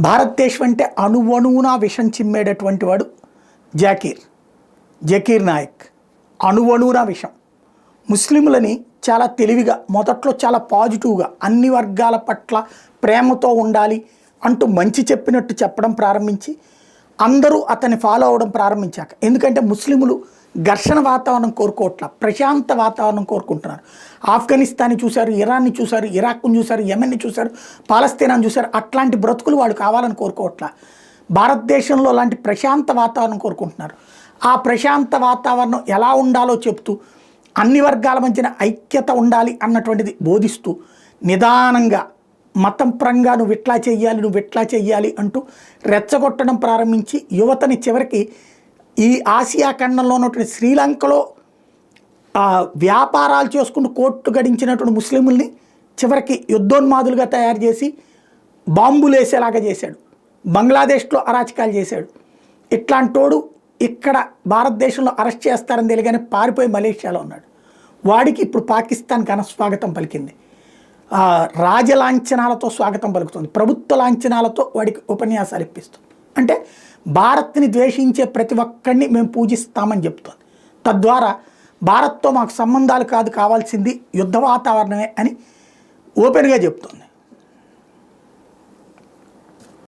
భారతదేశం అంటే అణువణువున విషం చిమ్మేటటువంటి వాడు జకీర్ నాయక్. అణువణువున విషం. ముస్లింలని చాలా తెలివిగా మొదట్లో చాలా పాజిటివ్గా అన్ని వర్గాల పట్ల ప్రేమతో ఉండాలి అంటూ మంచి చెప్పినట్టు చెప్పడం ప్రారంభించి అందరూ అతన్ని ఫాలో అవ్వడం ప్రారంభించాక, ఎందుకంటే ముస్లింలు ఘర్షణ వాతావరణం కోరుకోవట్ల, ప్రశాంత వాతావరణం కోరుకుంటున్నారు. ఆఫ్ఘనిస్తాన్ని చూశారు, ఇరాన్ని చూశారు, ఇరాక్ను చూశారు, యెమెన్ని చూశారు, పాలస్తీనాన్ని చూశారు. అట్లాంటి బ్రతుకులు వాళ్ళు కావాలని కోరుకోవట్ల. భారతదేశంలో లాంటి ప్రశాంత వాతావరణం కోరుకుంటున్నారు. ఆ ప్రశాంత వాతావరణం ఎలా ఉండాలో చెప్తూ అన్ని వర్గాల మధ్యన ఐక్యత ఉండాలి అన్నటువంటిది బోధిస్తూ నిదానంగా మతం పరంగా నువ్వు ఇట్లా చెయ్యాలి అంటూ రెచ్చగొట్టడం ప్రారంభించి యువతని చివరికి ఈ ఆసియా ఖండంలో ఉన్నటువంటి శ్రీలంకలో వ్యాపారాలు చేసుకుంటూ కోట్లు గడించినటువంటి ముస్లింల్ని చివరికి యుద్ధోన్మాదులుగా తయారు చేసి బాంబులు వేసేలాగా చేశాడు. బంగ్లాదేశ్లో అరాచకాలు చేశాడు. ఇట్లాంటోడు ఇక్కడ భారతదేశంలో అరెస్ట్ చేస్తారని తెలియగానే పారిపోయి మలేషియాలో ఉన్నాడు. వాడికి ఇప్పుడు పాకిస్తాన్ ఘన స్వాగతం పలికింది. రాజలాంఛనాలతో స్వాగతం పలుకుతుంది. ప్రభుత్వ లాంఛనాలతో వాడికి ఉపన్యాసాలు ఇప్పిస్తుంది. అంటే భారత్ని ద్వేషించే ప్రతి ఒక్కడిని మేము పూజిస్తామని చెప్తుంది. తద్వారా భారత్తో మాకు సంబంధాలు కాదు కావాల్సింది యుద్ధ వాతావరణమే అని ఓపెన్గా చెప్తుంది.